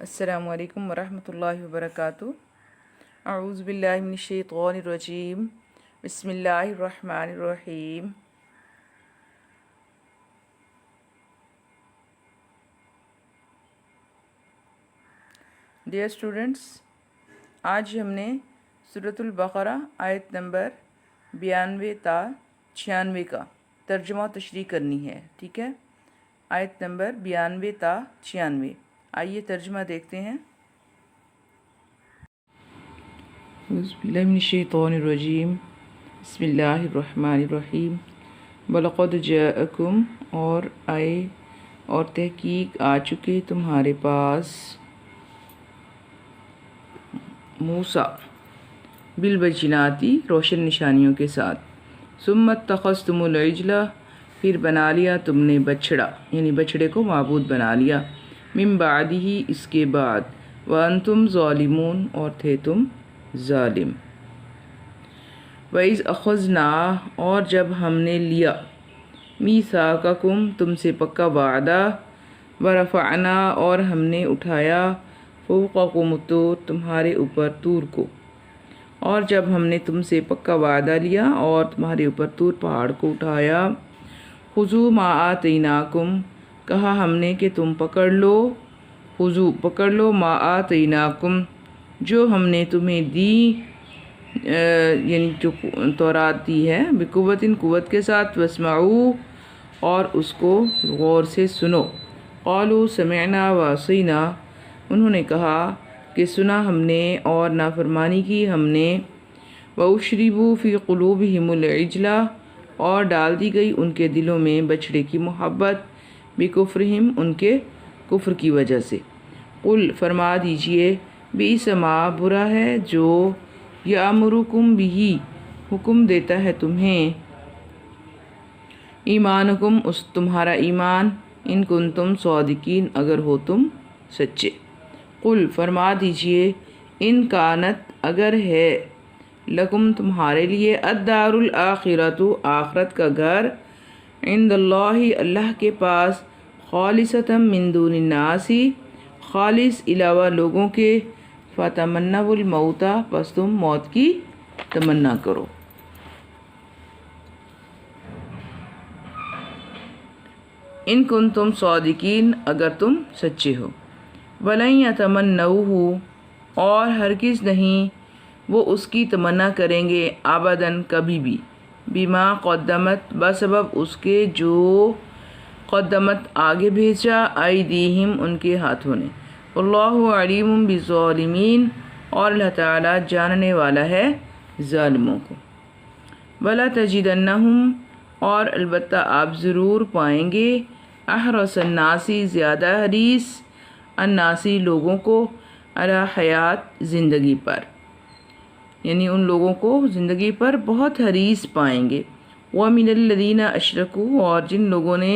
السلام علیکم ورحمۃ اللہ وبرکاتہ۔ اعوذ باللہ من الشیطان الرجیم، بسم اللہ الرحمن الرحیم۔ ڈیئر اسٹوڈنٹس، آج ہم نے سورۃ البقرہ آیت نمبر 92 تا 96 کا ترجمہ و تشریح کرنی ہے، ٹھیک ہے؟ آیت نمبر 92 تا 96، آئیے ترجمہ دیکھتے ہیں۔ اعوذ باللہ من الشیطان الرجیم، بسم اللہ الرحمن الرحیم۔ وَلَقَدْ جَاءَكُمْ، اور تحقیق آ چکے تمہارے پاس، موسیٰ بالبینات، روشن نشانیوں کے ساتھ، ثُمَّ اتَّخَذْتُمُ الْعِجْلَ، پھر بنا لیا تم نے بچڑا، یعنی بچڑے کو معبود بنا لیا، من بعدہ، اس کے بعد، وَأَنْتُمْ ظَالِمُونَ، اور تھے تم ظالم۔ وَإِذْ أَخَذْنَا، اور جب ہم نے لیا، مِيثَاقَكُمْ، تم سے پکا وعدہ، وَرَفَعْنَا، اور ہم نے اٹھایا، فَوْقَكُمُ الطُّورَ، تمہارے اوپر طور کو، اور جب ہم نے تم سے پکا وعدہ لیا اور تمہارے اوپر طور پہاڑ کو اٹھایا، خُذُوا مَا آتَيْنَاكُمْ، کہا ہم نے کہ تم پکڑ لو، خُذُوا، پکڑ لو، مَا آتَيْنَاكُمْ، جو ہم نے تمہیں دی، یعنی جو تورات دی ہے، بِقُوَّةٍ، قوت کے ساتھ، وَاسْمَعُوا، اور اس کو غور سے سنو، قَالُوا سَمِعْنَا وَعَصَيْنَا، انہوں نے کہا کہ سنا ہم نے اور نافرمانی کی ہم نے، وَأُشْرِبُوا فِي قُلُوبِهِمُ الْعِجْلَ، اور ڈال دی گئی ان کے دلوں میں بچڑے کی محبت، بِكُفْرِهِمْ، ان کے کفر کی وجہ سے۔ قُلْ، فرما دیجئے، بِئْسَ مَا، برا ہے جو، یَأْمُرُکُم بِهِ، حکم دیتا ہے تمہیں، ایمانکم، اس تمہارا ایمان، ان کنتم صادقین، اگر ہو تم سچے۔ قُلْ، فرما دیجئے، ان کانت، اگر ہے، لکم، تمہارے لیے، الدار الآخرۃ، آخرت کا گھر، عند اللہ، اللہ کے پاس، خالصۃ من دون الناس، خالص علاوہ لوگوں کے، فتمنوا الموت، پس تم موت کی تمنا کرو۔ ان کنتم صادقین، اگر تم سچے ہو۔ وَلَن يَتَمَنَّوْهُ، اور ہرگز نہیں وہ اس کی تمنا کریں گے، ابداً، کبھی بھی، بما قدمت، بسبب اس کے جو قدمت، آگے بھیجا، ایدیہم، ان کے ہاتھوں نے، واللہ علیم بالظالمین، اور اللہ تعالیٰ جاننے والا ہے ظالموں کو۔ وَلَتَجِدَنَّهُمْ، اور البتہ آپ ضرور پائیں گے، احرص الناس، زیادہ حریص، الناسی، لوگوں کو، علی حیات، زندگی پر، یعنی ان لوگوں کو زندگی پر بہت حریص پائیں گے، وَمِنَ الَّذِينَ أَشْرَكُوا، اور جن لوگوں نے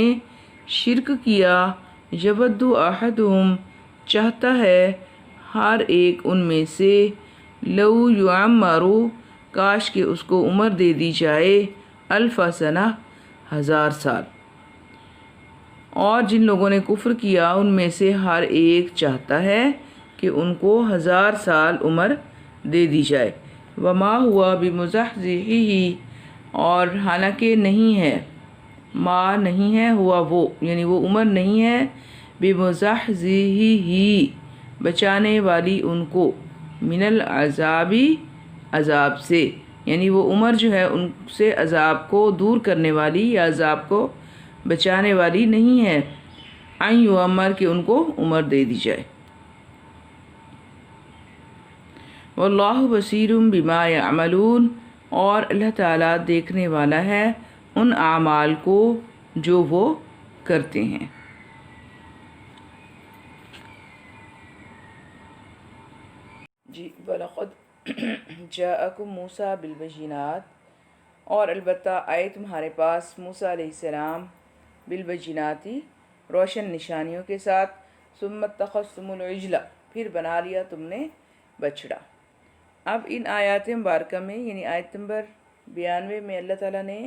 شرک کیا، یَوَدُّ أَحَدُهُمْ، چاہتا ہے ہر ایک ان میں سے، لَوْ يُعَمَّرُ، کاش کہ اس کو عمر دے دی جائے، أَلْفَ سَنَةٍ، 1000 سال۔ اور جن لوگوں نے کفر کیا ان میں سے ہر ایک چاہتا ہے کہ ان کو 1000 سال عمر دے دی جائے، وما ہوا بمزحزحہ، اور حالانکہ نہیں ہے، ما نہیں ہے، ہوا وہ، یعنی وہ عمر نہیں ہے، بمزحزحہ، بچانے والی ان کو، من العذاب، عذاب سے، یعنی وہ عمر جو ہے ان سے عذاب کو دور کرنے والی یا عذاب کو بچانے والی نہیں ہے، ان یعمر، کہ ان کو عمر دے دی جائے۔ واللہ بصیر بما یعملون، اور اللہ تعالیٰ دیکھنے والا ہے ان اعمال کو جو وہ کرتے ہیں۔ جی، وَلَقَدْ جَاءَكُمْ مُوسَىٰ بِالْبَيِّنَاتِ، اور البتہ آئے تمہارے پاس موسیٰ علیہ السلام، بالبینات، روشن نشانیوں کے ساتھ، ثم اتخذتم العجل، پھر بنا لیا تم نے بچڑا۔ اب ان آیات مبارکہ میں، یعنی آیت نمبر 92 میں، اللہ تعالیٰ نے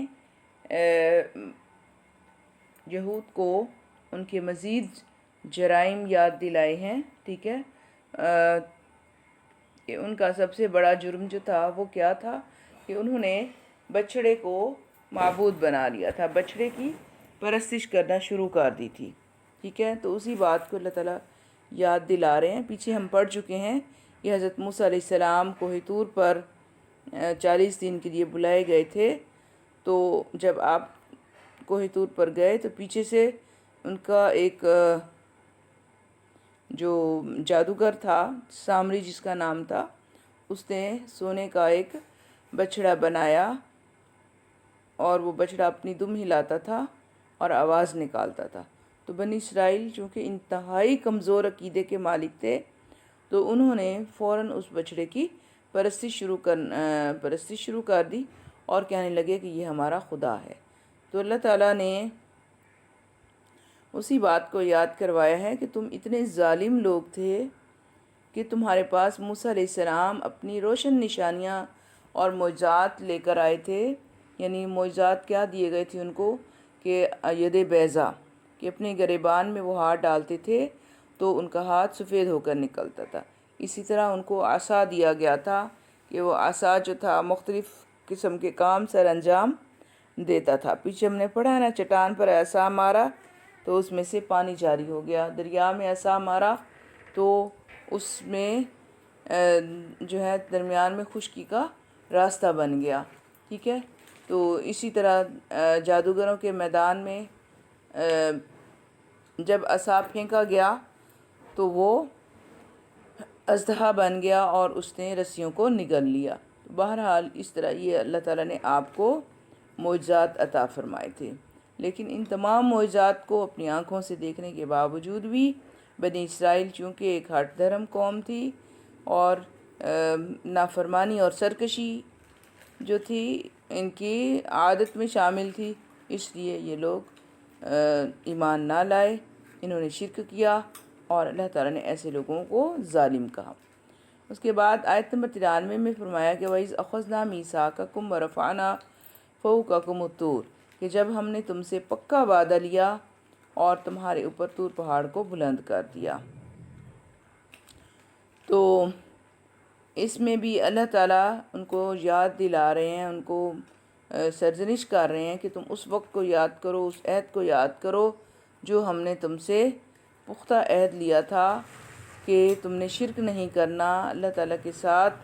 یہود کو ان کے مزید جرائم یاد دلائے ہیں، ٹھیک ہے، کہ ان کا سب سے بڑا جرم جو تھا وہ کیا تھا کہ انہوں نے بچڑے کو معبود بنا لیا تھا، بچڑے کی پرستش کرنا شروع کر دی تھی، ٹھیک ہے۔ تو اسی بات کو اللہ تعالیٰ یاد دلا رہے ہیں۔ پیچھے ہم پڑھ چکے ہیں کہ حضرت موسیٰ علیہ السلام کوہ طور پر 40 دن کے لیے بلائے گئے تھے، تو جب آپ کوہ طور پر گئے تو پیچھے سے ان کا ایک جو جادوگر تھا، سامری جس کا نام تھا، اس نے سونے کا ایک بچڑا بنایا، اور وہ بچڑا اپنی دم ہلاتا تھا اور آواز نکالتا تھا۔ تو بنی اسرائیل چونکہ انتہائی کمزور عقیدے کے مالک تھے، تو انہوں نے فوراً اس بچڑے کی پرستش شروع کر دی اور کہنے لگے کہ یہ ہمارا خدا ہے۔ تو اللہ تعالیٰ نے اسی بات کو یاد کروایا ہے کہ تم اتنے ظالم لوگ تھے کہ تمہارے پاس موسیٰ علیہ السلام اپنی روشن نشانیاں اور معجزات لے کر آئے تھے۔ یعنی معجزات کیا دیے گئے تھے ان کو کہ ید بیضا، کہ اپنے گریبان میں وہ ہاتھ ڈالتے تھے تو ان کا ہاتھ سفید ہو کر نکلتا تھا۔ اسی طرح ان کو عصا دیا گیا تھا کہ وہ عصا جو تھا مختلف قسم کے کام سر انجام دیتا تھا۔ پیچھے ہم نے پڑھا ہے نا، چٹان پر عصا مارا تو اس میں سے پانی جاری ہو گیا، دریا میں عصا مارا تو اس میں جو ہے درمیان میں خشکی کا راستہ بن گیا، ٹھیک ہے۔ تو اسی طرح جادوگروں کے میدان میں جب عصا پھینکا گیا تو وہ اژدہا بن گیا اور اس نے رسیوں کو نگل لیا۔ بہرحال اس طرح یہ اللہ تعالیٰ نے آپ کو معجزات عطا فرمائے تھے، لیکن ان تمام معجزات کو اپنی آنکھوں سے دیکھنے کے باوجود بھی بنی اسرائیل چونکہ ایک ہٹ دھرم قوم تھی اور نافرمانی اور سرکشی جو تھی ان کی عادت میں شامل تھی، اس لیے یہ لوگ ایمان نہ لائے، انہوں نے شرک کیا اور اللہ تعالیٰ نے ایسے لوگوں کو ظالم کہا۔ اس کے بعد آیت نمبر 93 میں فرمایا کہ وَإِذْ أَخَذْنَا مِيثَاقَكُمْ وَرَفَعْنَا فَوْقَكُمُ الطُّورَ، کہ جب ہم نے تم سے پکا وعدہ لیا اور تمہارے اوپر طور پہاڑ کو بلند کر دیا۔ تو اس میں بھی اللہ تعالیٰ ان کو یاد دلا رہے ہیں، ان کو سرزنش کر رہے ہیں کہ تم اس وقت کو یاد کرو، اس عہد کو یاد کرو جو ہم نے تم سے پختہ عہد لیا تھا کہ تم نے شرک نہیں کرنا، اللہ تعالیٰ کے ساتھ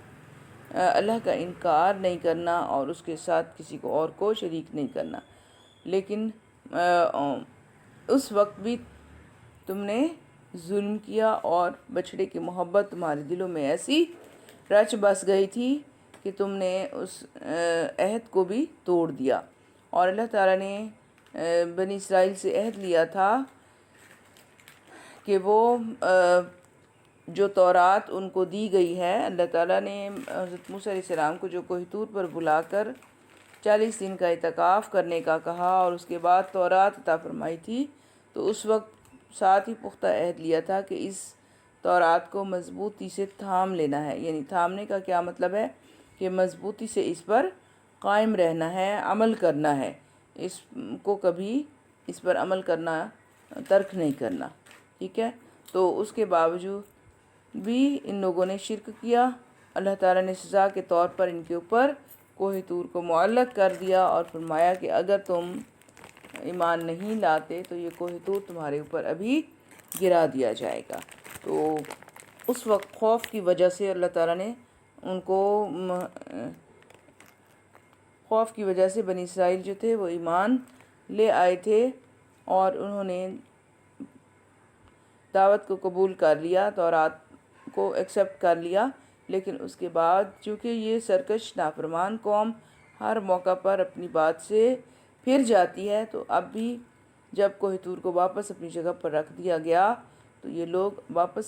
اللہ کا انکار نہیں کرنا اور اس کے ساتھ کسی کو اور کو شریک نہیں کرنا۔ لیکن اس وقت بھی تم نے ظلم کیا اور بچڑے کی محبت تمہارے دلوں میں ایسی رچ بس گئی تھی کہ تم نے اس عہد کو بھی توڑ دیا۔ اور اللہ تعالیٰ نے بنی اسرائیل سے عہد لیا تھا کہ وہ جو تورات ان کو دی گئی ہے، اللہ تعالیٰ نے حضرت موسیٰ علیہ السلام کو جو کوہ طور پر بلا کر 40 دن کا اعتکاف کرنے کا کہا اور اس کے بعد تورات عطا فرمائی تھی، تو اس وقت ساتھ ہی پختہ عہد لیا تھا کہ اس تورات کو مضبوطی سے تھام لینا ہے۔ یعنی تھامنے کا کیا مطلب ہے کہ مضبوطی سے اس پر قائم رہنا ہے، عمل کرنا ہے، اس کو کبھی اس پر عمل کرنا ترک نہیں کرنا، ٹھیک ہے۔ تو اس کے باوجود بھی ان لوگوں نے شرک کیا، اللہ تعالیٰ نے سزا کے طور پر ان کے اوپر کوہ طور کو معلق کر دیا اور فرمایا کہ اگر تم ایمان نہیں لاتے تو یہ کوہ طور تمہارے اوپر ابھی گرا دیا جائے گا۔ تو اس وقت خوف کی وجہ سے اللہ تعالیٰ نے ان کو خوف کی وجہ سے بنی اسرائیل جو تھے وہ ایمان لے آئے تھے اور انہوں نے دعوت کو قبول کر لیا، تورات کو ایکسیپٹ کر لیا، لیکن اس کے بعد چونکہ یہ سرکش نافرمان قوم ہر موقع پر اپنی بات سے پھر جاتی ہے، تو اب بھی جب کوہ طور کو واپس اپنی جگہ پر رکھ دیا گیا تو یہ لوگ واپس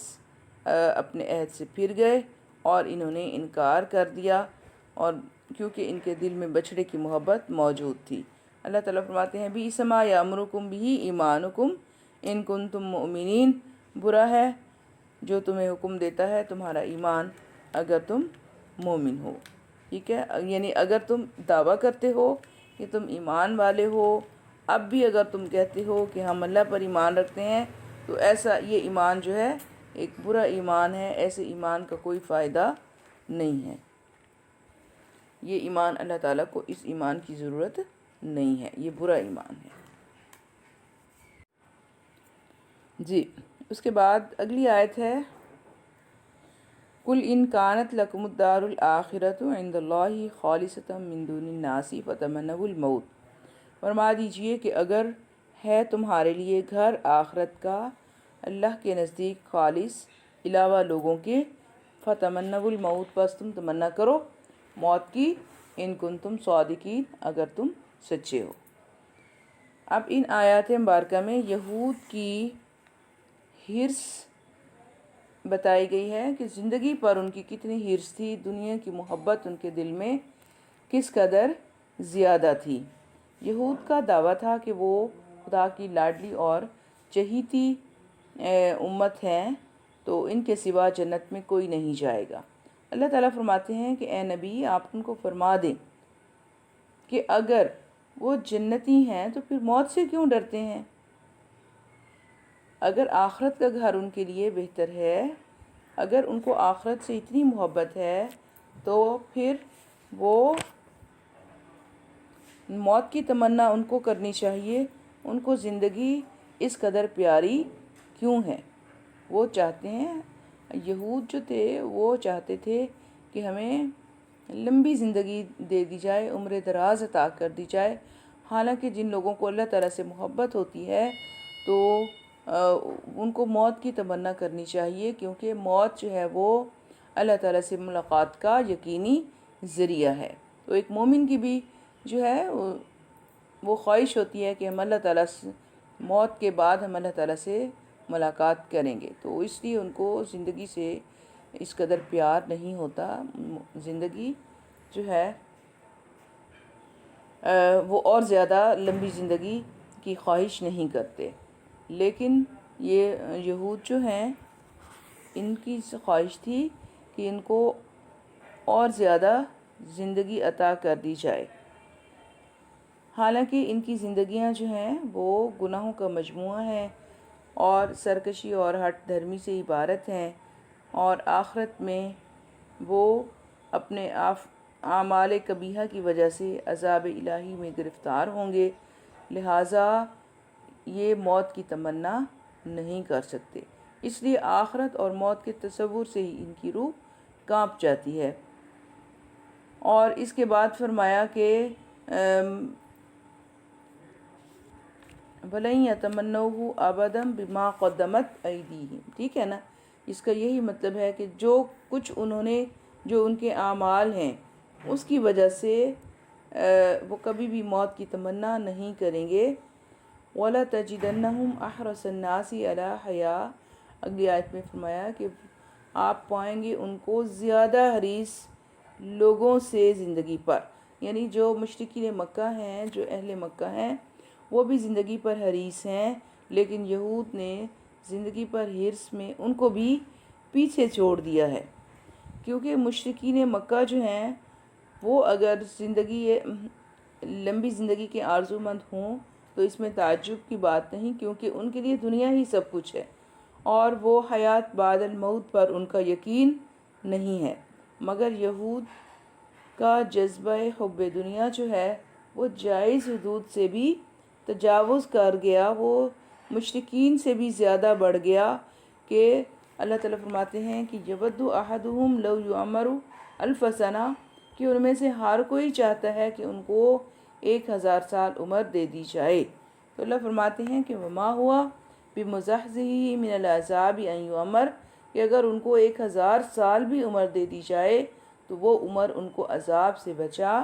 اپنے عہد سے پھر گئے اور انہوں نے انکار کر دیا، اور کیونکہ ان کے دل میں بچھڑے کی محبت موجود تھی۔ اللہ تعالیٰ فرماتے ہیں بِئْسَ مَا یَأْمُرُکُم بِهِ ایمانکم ان کنتم مؤمنین، برا ہے جو تمہیں حکم دیتا ہے تمہارا ایمان اگر تم مومن ہو، ٹھیک ہے۔ یعنی اگر تم دعویٰ کرتے ہو کہ تم ایمان والے ہو، اب بھی اگر تم کہتے ہو کہ ہم اللہ پر ایمان رکھتے ہیں تو ایسا یہ ایمان جو ہے ایک برا ایمان ہے، ایسے ایمان کا کوئی فائدہ نہیں ہے۔ یہ ایمان اللہ تعالیٰ کو اس ایمان کی ضرورت نہیں ہے، یہ برا ایمان ہے۔ جی، اس کے بعد اگلی آیت ہے قُلْ إِنْ كَانَتْ لَكُمُ الدَّارُ الْآخِرَةُ عِنْدَ اللَّهِ خَالِصَةً مِّن دُونِ النَّاسِ فَتَمَنَّوُا الْمَوْتَ، فرما دیجئے کہ اگر ہے تمہارے لیے گھر آخرت کا اللہ کے نزدیک خالص علاوہ لوگوں کے، فَتَمَنَّوُا الْمَوْتَ، پس تم تمنا کرو موت کی، ان کنتم صادقین، اگر تم سچے ہو۔ اب ان آیات مبارکہ میں یہود کی حرص بتائی گئی ہے کہ زندگی پر ان کی کتنی حرص تھی، دنیا کی محبت ان کے دل میں کس قدر زیادہ تھی۔ یہود کا دعویٰ تھا کہ وہ خدا کی لاڈلی اور چہیتی امت ہیں، تو ان کے سوا جنت میں کوئی نہیں جائے گا۔ اللہ تعالیٰ فرماتے ہیں کہ اے نبی آپ ان کو فرما دیں کہ اگر وہ جنتی ہیں تو پھر موت سے کیوں ڈرتے ہیں؟ اگر آخرت کا گھر ان کے لیے بہتر ہے، اگر ان کو آخرت سے اتنی محبت ہے تو پھر وہ موت کی تمنا ان کو کرنی چاہیے۔ ان کو زندگی اس قدر پیاری کیوں ہے؟ وہ چاہتے ہیں، یہود جو تھے وہ چاہتے تھے کہ ہمیں لمبی زندگی دے دی جائے، عمر دراز عطا کر دی جائے۔ حالانکہ جن لوگوں کو اللہ تعالیٰ سے محبت ہوتی ہے تو ان کو موت کی تمنا کرنی چاہیے، کیونکہ موت جو ہے وہ اللہ تعالیٰ سے ملاقات کا یقینی ذریعہ ہے۔ تو ایک مومن کی بھی جو ہے وہ خواہش ہوتی ہے کہ ہم اللہ تعالیٰ سے موت کے بعد ہم اللہ تعالیٰ سے ملاقات کریں گے، تو اس لیے ان کو زندگی سے اس قدر پیار نہیں ہوتا۔ زندگی جو ہے وہ اور زیادہ لمبی زندگی کی خواہش نہیں کرتے، لیکن یہ یہود جو ہیں ان کی خواہش تھی کہ ان کو اور زیادہ زندگی عطا کر دی جائے۔ حالانکہ ان کی زندگیاں جو ہیں وہ گناہوں کا مجموعہ ہیں اور سرکشی اور ہٹ دھرمی سے عبارت ہیں، اور آخرت میں وہ اپنے اعمال قبیحہ کی وجہ سے عذاب الہی میں گرفتار ہوں گے، لہٰذا یہ موت کی تمنا نہیں کر سکتے۔ اس لیے آخرت اور موت کے تصور سے ہی ان کی روح کانپ جاتی ہے۔ اور اس کے بعد فرمایا کہ وَلَن يَتَمَنَّوْهُ أَبَدًا بِمَا قَدَّمَتْ أَيْدِيهِمْ، ٹھیک ہے نا؟ اس کا یہی مطلب ہے کہ جو کچھ انہوں نے، جو ان کے اعمال ہیں اس کی وجہ سے وہ کبھی بھی موت کی تمنا نہیں کریں گے۔ وَلَتَجِدَنَّهُمْ أَحْرَصَ النَّاسِ عَلَىٰ حَيَاةٍ، اگلی آیت میں فرمایا کہ آپ پائیں گے ان کو زیادہ حریص لوگوں سے زندگی پر، یعنی جو مشرکین مکہ ہیں، جو اہل مکہ ہیں، وہ بھی زندگی پر حریص ہیں، لیکن یہود نے زندگی پر حرص میں ان کو بھی پیچھے چھوڑ دیا ہے۔ کیونکہ مشرکین مکہ جو ہیں وہ اگر لمبی زندگی کے آرزو مند ہوں تو اس میں تعجب کی بات نہیں، کیونکہ ان کے لیے دنیا ہی سب کچھ ہے اور وہ حیات بعد الموت پر ان کا یقین نہیں ہے۔ مگر یہود کا جذبہ حب دنیا جو ہے وہ جائز حدود سے بھی تجاوز کر گیا، وہ مشرکین سے بھی زیادہ بڑھ گیا کہ اللہ تعالیٰ فرماتے ہیں کہ یود احدہم لو یعمر الف سنہ، کہ ان میں سے ہر کوئی چاہتا ہے کہ ان کو 1000 سال عمر دے دی جائے۔ تو اللہ فرماتے ہیں کہ وما ہوا بمزحزحہ من العذاب ان یعمر، کہ اگر ان کو 1000 سال بھی عمر دے دی جائے تو وہ عمر ان کو عذاب سے بچا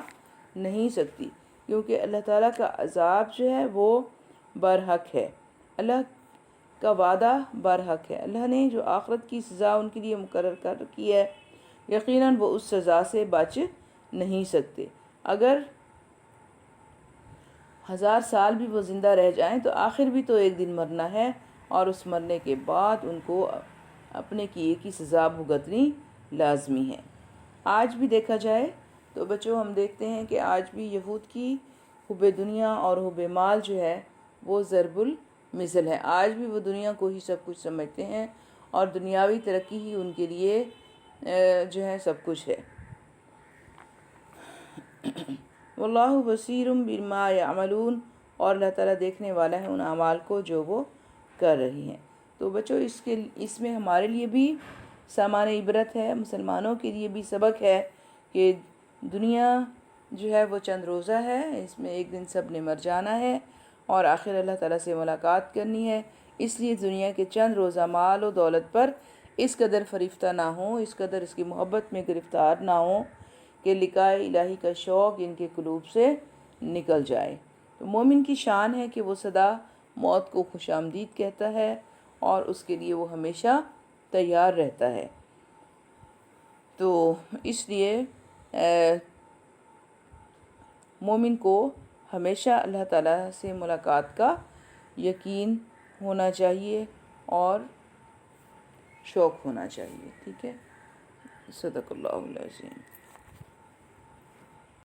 نہیں سکتی، کیونکہ اللہ تعالیٰ کا عذاب جو ہے وہ برحق ہے، اللہ کا وعدہ برحق ہے۔ اللہ نے جو آخرت کی سزا ان کے لیے مقرر کر رکھی ہے، یقیناً وہ اس سزا سے بچ نہیں سکتے۔ اگر 1000 سال بھی وہ زندہ رہ جائیں تو آخر بھی تو ایک دن مرنا ہے، اور اس مرنے کے بعد ان کو اپنے کیے کی سزا بھگتنی لازمی ہے۔ آج بھی دیکھا جائے تو بچوں ہم دیکھتے ہیں کہ آج بھی یہود کی حب دنیا اور حب مال جو ہے وہ ضرب مثل ہے۔ آج بھی وہ دنیا کو ہی سب کچھ سمجھتے ہیں اور دنیاوی ترقی ہی ان کے لیے جو ہے سب کچھ ہے۔ واللہ بصیر بما یعملون، اور اللہ تعالیٰ دیکھنے والا ہے ان اعمال کو جو وہ کر رہی ہیں۔ تو بچوں اس میں ہمارے لیے بھی سامان عبرت ہے، مسلمانوں کے لیے بھی سبق ہے کہ دنیا جو ہے وہ چند روزہ ہے، اس میں ایک دن سب نے مر جانا ہے اور آخر اللہ تعالیٰ سے ملاقات کرنی ہے۔ اس لیے دنیا کے چند روزہ مال و دولت پر اس قدر فریفتہ نہ ہوں، اس قدر اس کی محبت میں گرفتار نہ ہوں کہ لقاء الہی کا شوق ان کے قلوب سے نکل جائے۔ تو مومن کی شان ہے کہ وہ سدا موت کو خوش آمدید کہتا ہے اور اس کے لیے وہ ہمیشہ تیار رہتا ہے۔ تو اس لیے مومن کو ہمیشہ اللہ تعالیٰ سے ملاقات کا یقین ہونا چاہیے اور شوق ہونا چاہیے۔ ٹھیک ہے، صدق اللہ العظیم۔